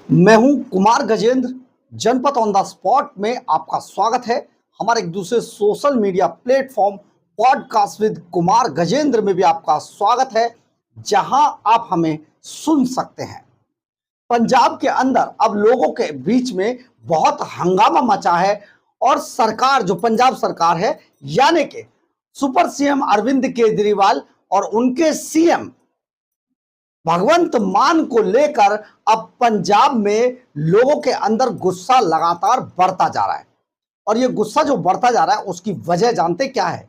मैं हूं कुमार गजेंद्र। जनपद ऑन द स्पॉट में आपका स्वागत है। हमारे एक दूसरे social media platform podcast with Kumar Gajendra में भी आपका स्वागत है, जहां आप हमें सुन सकते हैं। पंजाब के अंदर अब लोगों के बीच में बहुत हंगामा मचा है और सरकार, जो पंजाब सरकार है, यानी कि सुपर सीएम अरविंद केजरीवाल और उनके सीएम भगवंत मान को लेकर अब पंजाब में लोगों के अंदर गुस्सा लगातार बढ़ता जा रहा है। और ये गुस्सा जो बढ़ता जा रहा है, उसकी वजह जानते क्या है?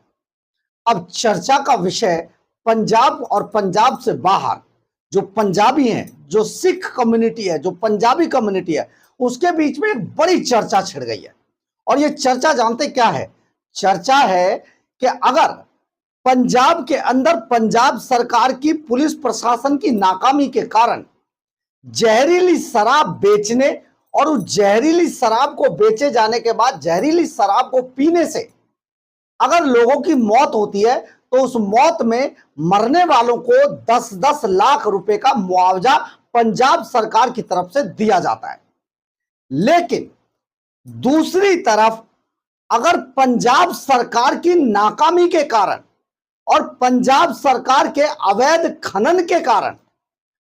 अब चर्चा का विषय पंजाब और पंजाब से बाहर जो पंजाबी हैं, जो सिख कम्युनिटी है, जो पंजाबी कम्युनिटी है, उसके बीच में एक बड़ी चर्चा छिड़ गई है। और ये चर्चा जानते क्या है? चर्चा है कि अगर पंजाब के अंदर पंजाब सरकार की पुलिस प्रशासन की नाकामी के कारण जहरीली शराब बेचने और उस जहरीली शराब को बेचे जाने के बाद जहरीली शराब को पीने से अगर लोगों की मौत होती है, तो उस मौत में मरने वालों को 10-10 लाख रुपए का मुआवजा पंजाब सरकार की तरफ से दिया जाता है। लेकिन दूसरी तरफ अगर पंजाब सरकार की नाकामी के कारण और पंजाब सरकार के अवैध खनन के कारण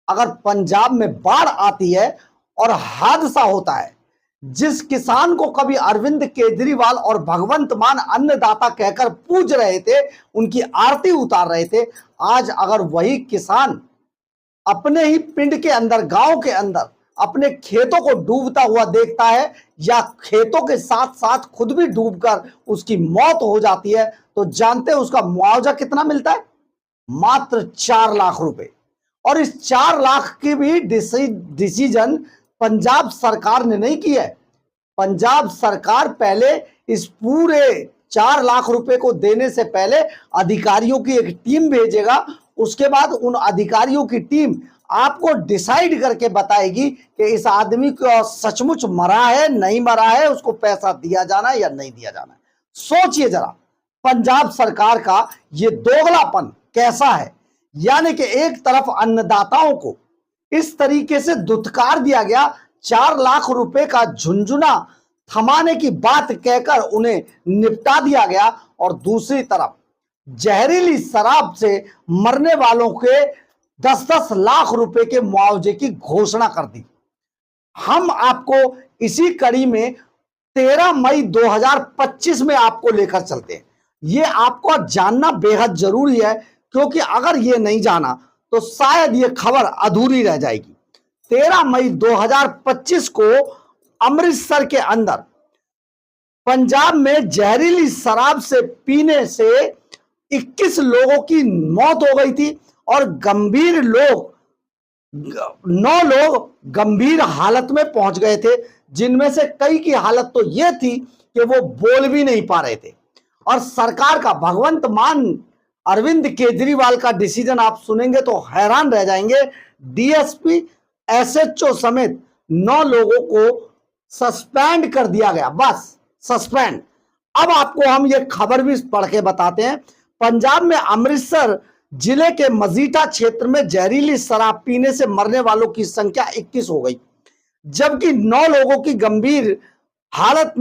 अगर पंजाब में बाढ़ आती है और हादसा होता है, जिस किसान को कभी अरविंद केजरीवाल और भगवंत मान अन्नदाता कहकर पूज रहे थे, उनकी आरती उतार रहे थे, आज अगर वही किसान अपने ही पिंड के अंदर, गांव के अंदर अपने खेतों को डूबता हुआ देखता है या खेतों के साथ साथ खुद भी डूबकर उसकी मौत हो जाती है, तो जानते हैं उसका मुआवजा कितना मिलता है? मात्र 4 लाख रुपए। और इस 4 लाख की भी डिसीजन पंजाब सरकार ने नहीं की है। पंजाब सरकार पहले इस पूरे 4 लाख रुपए को देने से पहले अधिकारियों की एक टीम भेजेगा। उसके बाद उन अधिकारियों की टीम आपको डिसाइड करके बताएगी कि इस आदमी को सचमुच मरा है, नहीं मरा है, उसको पैसा दिया जाना है या नहीं दिया जाना है। सोचिए जरा पंजाब सरकार का ये दोगलापन कैसा है। यानी कि एक तरफ अन्नदाताओं को इस तरीके से दुत्कार दिया गया, 4 लाख रुपए का झुंझुना थमाने की बात कहकर उन्हें निपटा दिया गया, और दूसरी तरफ जहरीली शराब से मरने वालों के 10-10 लाख रुपए के मुआवजे की घोषणा कर दी। हम आपको इसी कड़ी में 13 मई 2025 में आपको लेकर चलते हैं। ये आपको जानना बेहद जरूरी है, क्योंकि अगर ये नहीं जाना तो शायद ये खबर अधूरी रह जाएगी। 13 मई 2025 को अमृतसर के अंदर पंजाब में जहरीली शराब से पीने से 21 लोगों की मौत हो गई थी और 9 लोग गंभीर हालत में पहुंच गए थे, जिनमें से कई की हालत तो यह थी कि वो बोल भी नहीं पा रहे थे। और सरकार का, भगवंत मान अरविंद केजरीवाल का डिसीजन आप सुनेंगे तो हैरान रह जाएंगे। डीएसपी, एसएचओ समेत 9 लोगों को सस्पेंड कर दिया गया, बस सस्पेंड। अब आपको हम ये खबर भी पढ़ के बताते हैं। पंजाब में अमृतसर जिले के मजीठा क्षेत्र में जहरीली शराब पीने से मरने वालों की संख्या 21 हो गई, जबकि 9 लोगों की गंभीर हालत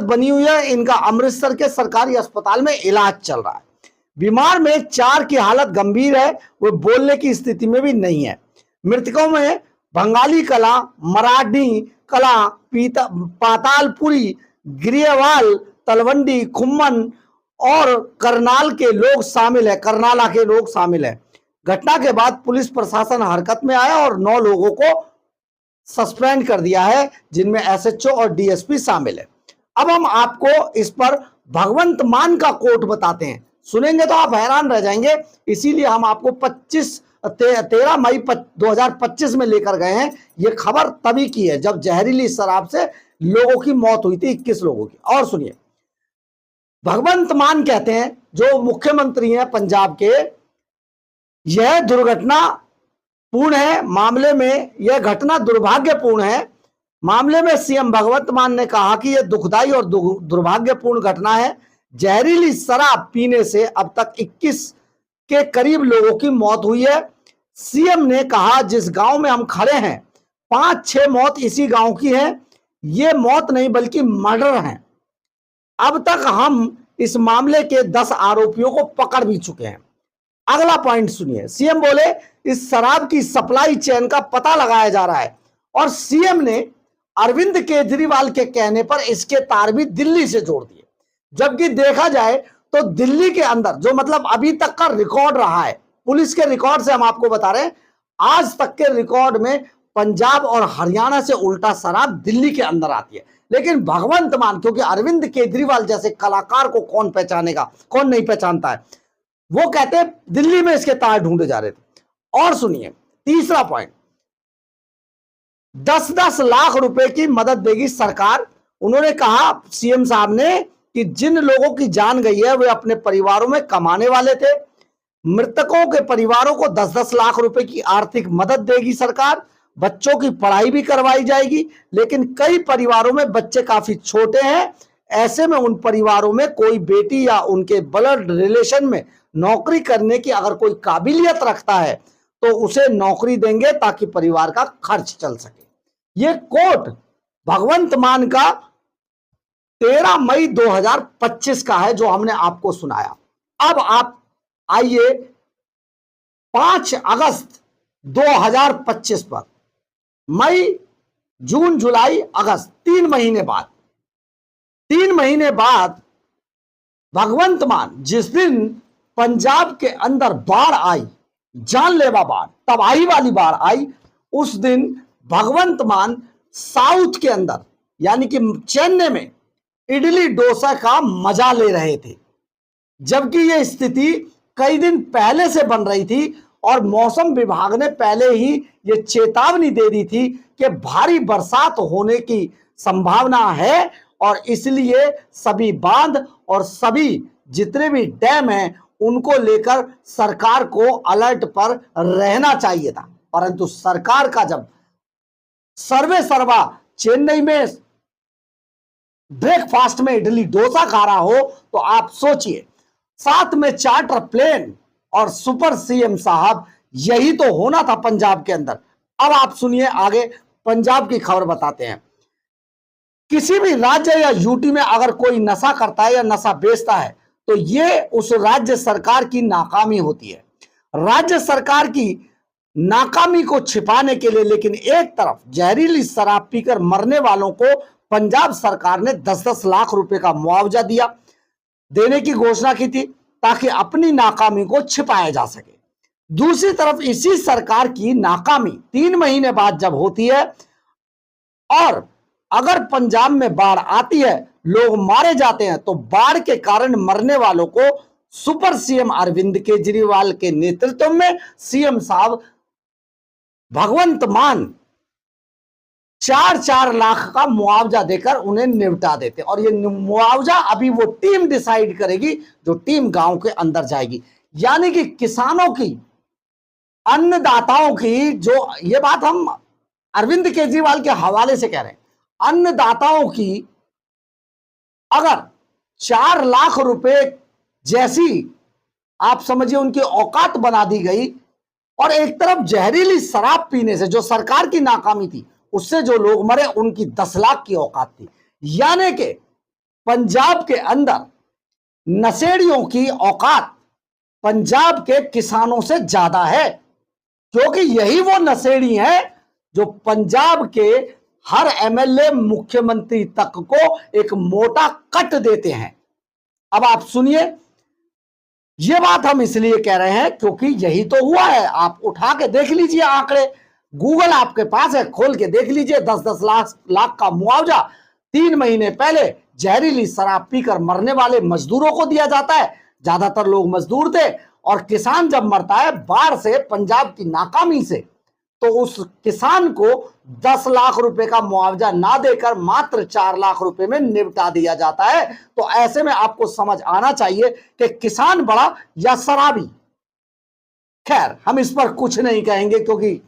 बनी हुई है। इनका अमृतसर के सरकारी अस्पताल में इलाज चल रहा है। बीमार में 4 की हालत गंभीर है, वो बोलने की स्थिति में भी नहीं है। मृतकों में बंगाली कला, मराठी कला, पातालपुरी, गिरियावाल, तलवंडी, खुम्मन और करनाल के लोग शामिल है, करनाला के लोग शामिल है। घटना के बाद पुलिस प्रशासन हरकत में आया और 9 लोगों को सस्पेंड कर दिया है, जिनमें एसएचओ और डीएसपी शामिल है। अब हम आपको इस पर भगवंत मान का कोट बताते हैं, सुनेंगे तो आप हैरान रह जाएंगे। इसीलिए हम आपको 13 मई 2025 में लेकर गए हैं। ये खबर तभी की है जब जहरीली शराब से लोगों की मौत हुई थी, 21 लोगों की। और सुनिए, भगवंत मान कहते हैं, जो मुख्यमंत्री हैं पंजाब के, यह दुर्घटना पूर्ण है। मामले में यह घटना दुर्भाग्यपूर्ण है। मामले में सीएम भगवंत मान ने कहा कि यह दुखदाई और दुर्भाग्यपूर्ण घटना है। जहरीली शराब पीने से अब तक 21 के करीब लोगों की मौत हुई है। सीएम ने कहा, जिस गांव में हम खड़े हैं 5-6 मौत इसी गांव की है। ये मौत नहीं बल्कि मर्डर है। अब तक हम इस मामले के 10 आरोपियों को पकड़ भी चुके हैं। अगला पॉइंट सुनिए, सीएम बोले इस शराब की सप्लाई चेन का पता लगाया जा रहा है और सीएम ने अरविंद केजरीवाल के कहने पर इसके तार भी दिल्ली से जोड़ दिए। जबकि देखा जाए तो दिल्ली के अंदर जो मतलब अभी तक का रिकॉर्ड रहा है, पुलिस के रिकॉर्ड से हम आपको बता रहे हैं, आज तक के रिकॉर्ड में पंजाब और हरियाणा से उल्टा शराब दिल्ली के अंदर आती है। लेकिन भगवंत मान, क्योंकि अरविंद केजरीवाल जैसे कलाकार को कौन पहचानेगा, कौन नहीं पहचानता है, वो कहते हैं दिल्ली में इसके तार ढूंढे जा रहे थे। और सुनिए तीसरा पॉइंट, 10-10 लाख रुपए की मदद देगी सरकार। उन्होंने कहा सीएम साहब ने कि जिन लोगों की जान गई है वे अपने परिवारों में कमाने वाले थे। मृतकों के परिवारों को 10-10 लाख रुपए की आर्थिक मदद देगी सरकार। बच्चों की पढ़ाई भी करवाई जाएगी। लेकिन कई परिवारों में बच्चे काफी छोटे हैं, ऐसे में उन परिवारों में कोई बेटी या उनके ब्लड रिलेशन में नौकरी करने की अगर कोई काबिलियत रखता है तो उसे नौकरी देंगे ताकि परिवार का खर्च चल सके। ये कोट भगवंत मान का 13 मई 2025 का है जो हमने आपको सुनाया। अब आप आइए 5 अगस्त 2025 पर, मई, जून, जुलाई, अगस्त, 3 महीने बाद भगवंत मान जिस दिन पंजाब के अंदर बाढ़ आई, जानलेवा बाढ़, तबाही वाली बाढ़ आई, उस दिन भगवंत मान साउथ के अंदर यानी कि चेन्नई में इडली डोसा का मजा ले रहे थे। जबकि यह स्थिति कई दिन पहले से बन रही थी और मौसम विभाग ने पहले ही यह चेतावनी दे दी थी कि भारी बरसात होने की संभावना है और इसलिए सभी बांध और सभी जितने भी डैम हैं उनको लेकर सरकार को अलर्ट पर रहना चाहिए था। परंतु सरकार का जब सर्वे सर्वा चेन्नई में ब्रेकफास्ट में इडली डोसा खा रहा हो तो आप सोचिए, साथ में चार्टर प्लेन और सुपर सीएम साहब, यही तो होना था पंजाब के अंदर। अब आप सुनिए आगे पंजाब की खबर बताते हैं। किसी भी राज्य या यूटी में अगर कोई नशा करता है या नशा बेचता है तो यह उस राज्य सरकार की नाकामी होती है। राज्य सरकार की नाकामी को छिपाने के लिए लेकिन एक तरफ जहरीली शराब पीकर मरने वालों को पंजाब सरकार ने 10-10 लाख रुपए का मुआवजा देने की घोषणा की थी ताकि अपनी नाकामी को छिपाया जा सके। दूसरी तरफ इसी सरकार की नाकामी 3 महीने बाद जब होती है और अगर पंजाब में बाढ़ आती है, लोग मारे जाते हैं, तो बाढ़ के कारण मरने वालों को सुपर सीएम अरविंद केजरीवाल के नेतृत्व में सीएम साहब भगवंत मान 4-4 लाख का मुआवजा देकर उन्हें निपटा देते। और ये मुआवजा अभी वो टीम डिसाइड करेगी जो टीम गांव के अंदर जाएगी। यानी कि किसानों की, अन्नदाताओं की, जो ये बात हम अरविंद केजरीवाल के हवाले से कह रहे हैं, अन्नदाताओं की अगर 4 लाख रुपए जैसी आप समझिए उनकी औकात बना दी गई और एक तरफ जहरीली शराब पीने से जो सरकार की नाकामी थी उससे जो लोग मरे उनकी 10 लाख की औकात थी। यानी कि पंजाब के अंदर नशेड़ियों की औकात पंजाब के किसानों से ज्यादा है, क्योंकि यही वो नशेड़ी हैं जो पंजाब के हर एमएलए, मुख्यमंत्री तक को एक मोटा कट देते हैं। अब आप सुनिए, ये बात हम इसलिए कह रहे हैं क्योंकि यही तो हुआ है। आप उठा के देख लीजिए आंकड़े, गूगल आपके पास है, खोल के देख लीजिए। 10-10 लाख का मुआवजा 3 महीने पहले जहरीली शराब पीकर मरने वाले मजदूरों को दिया जाता है। ज्यादातर लोग मजदूर थे और किसान जब मरता है बाढ़ से, पंजाब की नाकामी से, तो उस किसान को 10 लाख रुपए का मुआवजा ना देकर मात्र 4 लाख रुपए में निपटा दिया जाता है। तो ऐसे में आपको समझ आना चाहिए कि किसान बड़ा या शराबी। खैर, हम इस पर कुछ नहीं कहेंगे क्योंकि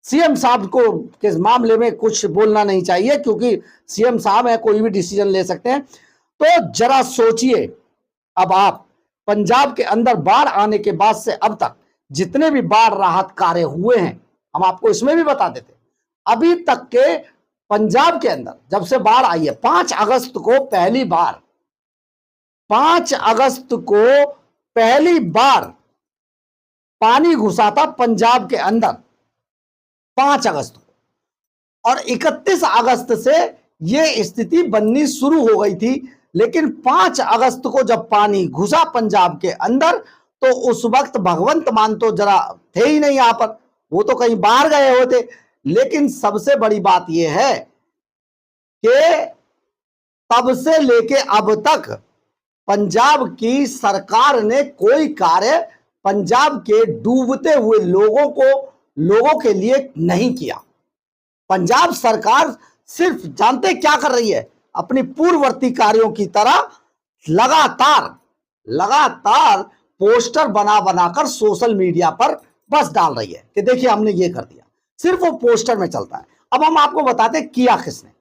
सीएम साहब को किस मामले में कुछ बोलना नहीं चाहिए, क्योंकि सीएम साहब है, कोई भी डिसीजन ले सकते हैं। तो जरा सोचिए, अब आप पंजाब के अंदर बाढ़ आने के बाद से अब तक जितने भी बाढ़ राहत कार्य हुए हैं हम आपको इसमें भी बता देते, अभी तक के पंजाब के अंदर जब से बाढ़ आई है, 5 अगस्त को पहली बार 5 अगस्त को पहली बार पानी घुसा था पंजाब के अंदर, 5 अगस्त को। और 31 अगस्त से यह स्थिति बननी शुरू हो गई थी, लेकिन 5 अगस्त को जब पानी घुसा पंजाब के अंदर तो उस वक्त भगवंत मान तो जरा थे ही नहीं यहां पर, वो तो कहीं बाहर गए होते। लेकिन सबसे बड़ी बात यह है कि तब से लेके अब तक पंजाब की सरकार ने कोई कार्य पंजाब के डूबते हुए लोगों के लिए नहीं किया। पंजाब सरकार सिर्फ जानते क्या कर रही है, अपनी पूर्ववर्ती कार्यों की तरह लगातार पोस्टर बना बनाकर सोशल मीडिया पर बस डाल रही है कि देखिए हमने ये कर दिया, सिर्फ वो पोस्टर में चलता है। अब हम आपको बताते किया किसने।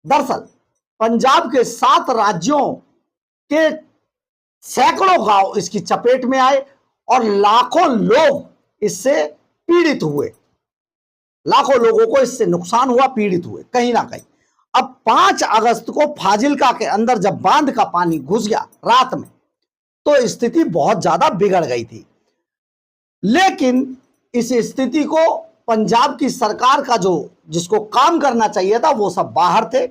दरअसल पंजाब के 7 राज्यों के सैकड़ों गांव इसकी चपेट में आए और लाखों लोग इससे पीड़ित हुए, लाखों लोगों को इससे नुकसान हुआ, पीड़ित हुए कहीं ना कहीं। अब 5 अगस्त को फाजिल्का के अंदर जब बांध का पानी घुस गया रात में तो स्थिति बहुत ज्यादा बिगड़ गई थी। लेकिन इस स्थिति को पंजाब की सरकार का जिसको काम करना चाहिए था वो सब बाहर थे।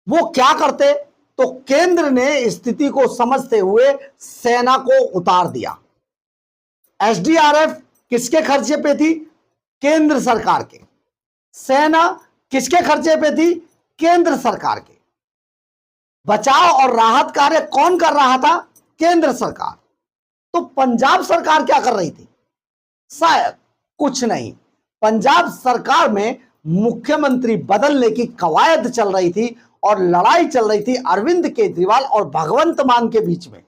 वो क्या करते, तो केंद्र ने स्थिति को समझते हुए सेना को उतार दिया। एसडीआरएफ किसके खर्चे पे थी, केंद्र सरकार के। सेना किसके खर्चे पे थी, केंद्र सरकार के। बचाव और राहत कार्य कौन कर रहा था, केंद्र सरकार। तो पंजाब सरकार क्या कर रही थी, शायद कुछ नहीं। पंजाब सरकार में मुख्यमंत्री बदलने की कवायद चल रही थी और लड़ाई चल रही थी अरविंद केजरीवाल और भगवंत मान के बीच में।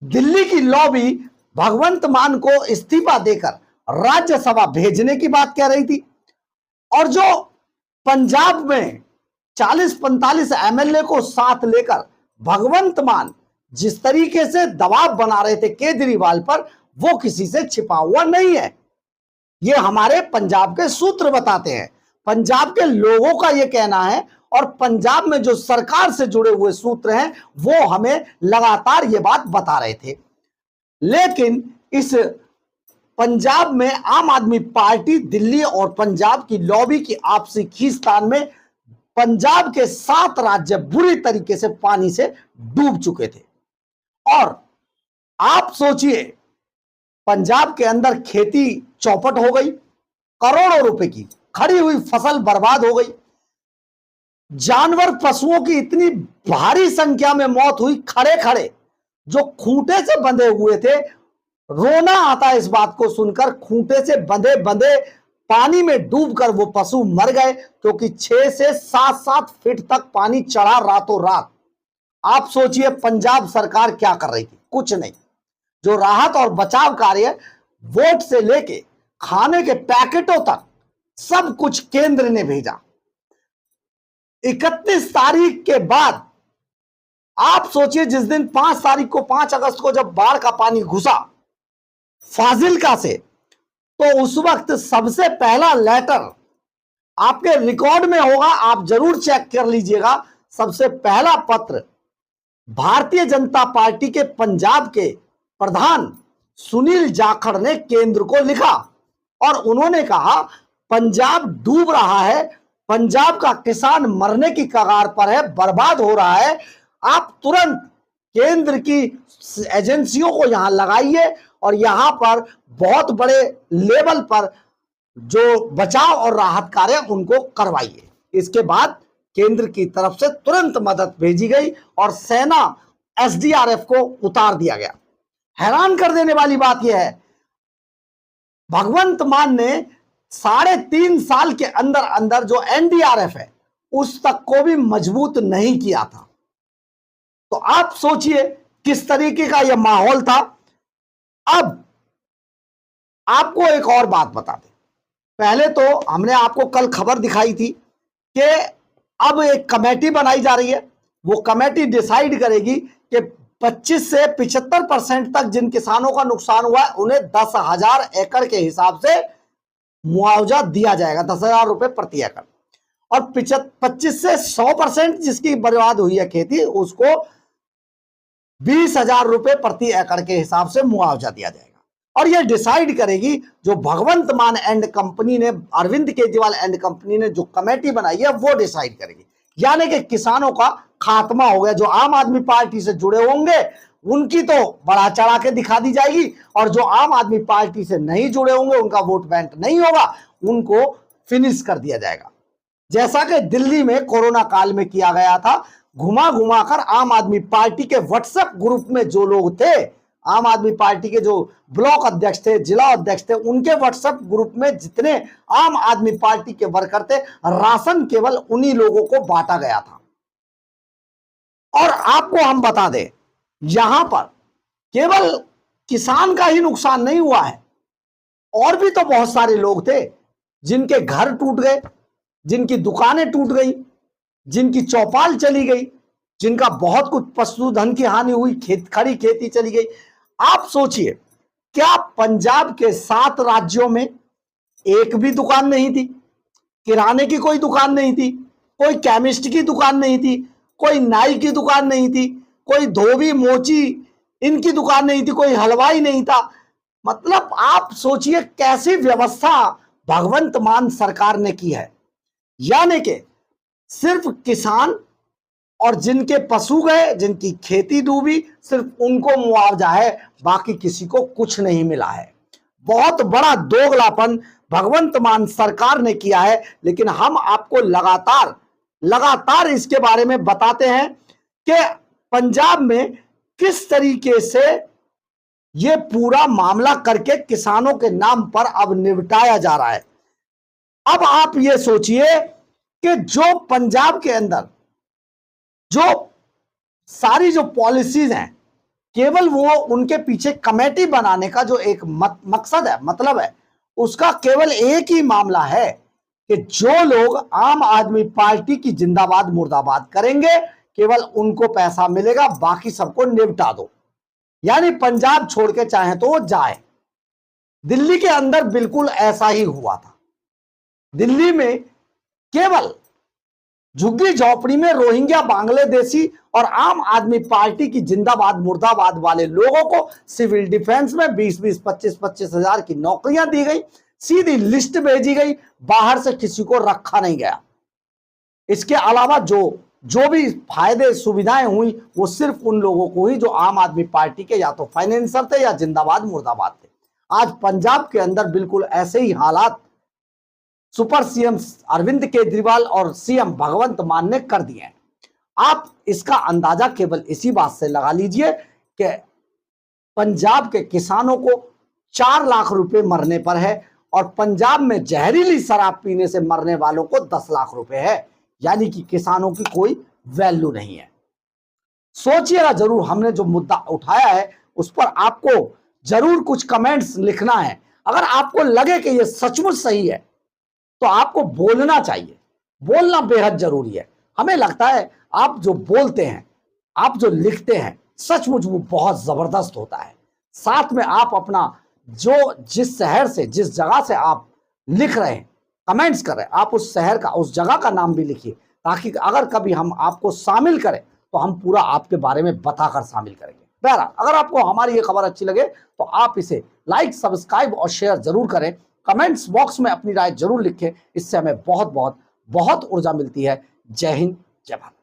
दिल्ली की लॉबी भगवंत मान को इस्तीफा देकर राज्यसभा भेजने की बात कह रही थी, और जो पंजाब में 40-45 एमएलए को साथ लेकर भगवंत मान जिस तरीके से दबाव बना रहे थे केजरीवाल पर, वो किसी से छिपा हुआ नहीं है। ये हमारे पंजाब के सूत्र बताते हैं, पंजाब के लोगों का ये कहना है, और पंजाब में जो सरकार से जुड़े हुए सूत्र हैं वो हमें लगातार ये बात बता रहे थे। लेकिन इस पंजाब में आम आदमी पार्टी, दिल्ली और पंजाब की लॉबी की आपसी खींचतान में पंजाब के 7 राज्य बुरी तरीके से पानी से डूब चुके थे। और आप सोचिए, पंजाब के अंदर खेती चौपट हो गई, करोड़ों रुपए की खड़ी हुई फसल बर्बाद हो गई, जानवर पशुओं की इतनी भारी संख्या में मौत हुई, खड़े खड़े जो खूंटे से बंधे हुए थे। रोना आता है इस बात को सुनकर, खूंटे से बंधे बंधे पानी में डूबकर वो पशु मर गए, क्योंकि 6 से 7-7 फीट तक पानी चढ़ा रातों रात। आप सोचिए पंजाब सरकार क्या कर रही थी, कुछ नहीं। जो राहत और बचाव कार्य, वोट से लेके खाने के पैकेटों तक सब कुछ केंद्र ने भेजा। 31 तारीख के बाद आप सोचिए, जिस दिन 5 तारीख को 5 अगस्त को जब बाढ़ का पानी घुसा फाजिल्का से, तो उस वक्त सबसे पहला लेटर आपके रिकॉर्ड में होगा, आप जरूर चेक कर लीजिएगा। सबसे पहला पत्र भारतीय जनता पार्टी के पंजाब के प्रधान सुनील जाखड़ ने केंद्र को लिखा, और उन्होंने कहा पंजाब डूब रहा है, पंजाब का किसान मरने की कगार पर है, बर्बाद हो रहा है। आप तुरंत केंद्र की एजेंसियों को यहां लगाइए और यहां पर बहुत बड़े लेवल पर जो बचाव और राहत कार्य उनको करवाइए। इसके बाद केंद्र की तरफ से तुरंत मदद भेजी गई और सेना एसडीआरएफ को उतार दिया गया। हैरान कर देने वाली बात यह है, भगवंत मान ने 3.5 साल के अंदर अंदर जो एनडीआरएफ है उस तक को भी मजबूत नहीं किया था। तो आप सोचिए किस तरीके का यह माहौल था। अब आपको एक और बात बता दें, पहले तो हमने आपको कल खबर दिखाई थी कि अब एक कमेटी बनाई जा रही है। वो कमेटी डिसाइड करेगी कि 25 से 75% तक जिन किसानों का नुकसान हुआ है उन्हें 10,000 एकड़ के हिसाब से मुआवजा दिया जाएगा, 10,000 रुपए प्रति एकड़। और 25 से 100% जिसकी बर्बाद हुई है खेती, उसको 20,000 रुपए प्रति एकड़ के हिसाब से मुआवजा दिया जाएगा। और यह डिसाइड करेगी जो भगवंत मान एंड कंपनी ने, अरविंद केजरीवाल एंड कंपनी ने जो कमेटी बनाई है, वो डिसाइड करेगी। यानी कि किसानों का खात्मा हो गया। जो आम आदमी पार्टी से जुड़े होंगे उनकी तो बढ़ा चढ़ा के दिखा दी जाएगी, और जो आम आदमी पार्टी से नहीं जुड़े होंगे, उनका वोट बैंक नहीं होगा, उनको फिनिश कर दिया जाएगा। जैसा कि दिल्ली में कोरोना काल में किया गया था, घुमा घुमा कर आम आदमी पार्टी के व्हाट्सएप ग्रुप में जो लोग थे, आम आदमी पार्टी के जो ब्लॉक अध्यक्ष थे, जिला अध्यक्ष थे, उनके व्हाट्सएप ग्रुप में जितने आम आदमी पार्टी के वर्कर थे, राशन केवल उन्हीं लोगों को बांटा गया था। और आपको हम बता दें, यहां पर केवल किसान का ही नुकसान नहीं हुआ है, और भी तो बहुत सारे लोग थे जिनके घर टूट गए, जिनकी दुकानें टूट गई, जिनकी चौपाल चली गई, जिनका बहुत कुछ पशुधन की हानि हुई, खड़ी खेती चली गई। आप सोचिए, क्या पंजाब के 7 राज्यों में एक भी दुकान नहीं थी? किराने की कोई दुकान नहीं थी, कोई केमिस्ट की दुकान नहीं थी, कोई नाई की दुकान नहीं थी, कोई धोबी मोची इनकी दुकान नहीं थी, कोई हलवाई नहीं था। मतलब आप सोचिए कैसी व्यवस्था भगवंत मान सरकार ने की है। यानी कि सिर्फ किसान और जिनके पशु गए, जिनकी खेती डूबी, सिर्फ उनको मुआवजा है, बाकी किसी को कुछ नहीं मिला है। बहुत बड़ा दोगलापन भगवंत मान सरकार ने किया है। लेकिन हम आपको लगातार इसके बारे में बताते हैं कि पंजाब में किस तरीके से यह पूरा मामला करके किसानों के नाम पर अब निपटाया जा रहा है। अब आप ये सोचिए कि जो पंजाब के अंदर जो सारी जो पॉलिसीज हैं, केवल वो उनके पीछे कमेटी बनाने का जो एक मकसद है, मतलब है, उसका केवल एक ही मामला है कि जो लोग आम आदमी पार्टी की जिंदाबाद मुर्दाबाद करेंगे, केवल उनको पैसा मिलेगा, बाकी सबको निपटा दो। यानी पंजाब छोड़ के चाहे तो वो जाए। दिल्ली के अंदर बिल्कुल ऐसा ही हुआ था। दिल्ली में केवल झुग्गी झोपड़ी में रोहिंग्या, बांग्लादेशी और आम आदमी पार्टी की जिंदाबाद मुर्दाबाद वाले लोगों को सिविल डिफेंस में 20-20, 25-25 हजार की नौकरियां दी गई, सीधी लिस्ट भेजी गई, बाहर से किसी को रखा नहीं गया। इसके अलावा जो भी फायदे सुविधाएं हुई, वो सिर्फ उन लोगों को ही जो आम आदमी पार्टी के या तो फाइनेंसर थे या जिंदाबाद मुर्दाबाद थे। आज पंजाब के अंदर बिल्कुल ऐसे ही हालात सुपर सीएम अरविंद केजरीवाल और सीएम भगवंत मान ने कर दिए हैं। आप इसका अंदाजा केवल इसी बात से लगा लीजिए कि पंजाब के किसानों को 4 लाख रुपए मरने पर है, और पंजाब में जहरीली शराब पीने से मरने वालों को 10 लाख रुपए है। यानी कि किसानों की कोई वैल्यू नहीं है। सोचिएगा जरूर, हमने जो मुद्दा उठाया है उस पर आपको जरूर कुछ कमेंट्स लिखना है। अगर आपको लगे कि यह सचमुच सही है तो आपको बोलना चाहिए। बोलना बेहद जरूरी है। हमें लगता है आप जो बोलते हैं, आप जो लिखते हैं, सचमुच वो बहुत जबरदस्त होता है। साथ में आप अपना जो जिस शहर से, जिस जगह से आप लिख रहे हैं, कमेंट्स कर रहे हैं, आप उस शहर का, उस जगह का नाम भी लिखिए, ताकि अगर कभी हम आपको शामिल करें तो हम पूरा आपके बारे में बताकर शामिल करेंगे। बहरहाल, अगर आपको हमारी ये खबर अच्छी लगे तो आप इसे लाइक, सब्सक्राइब और शेयर जरूर करें। कमेंट्स बॉक्स में अपनी राय जरूर लिखें। इससे हमें बहुत बहुत बहुत ऊर्जा मिलती है। जय हिंद, जय भारत।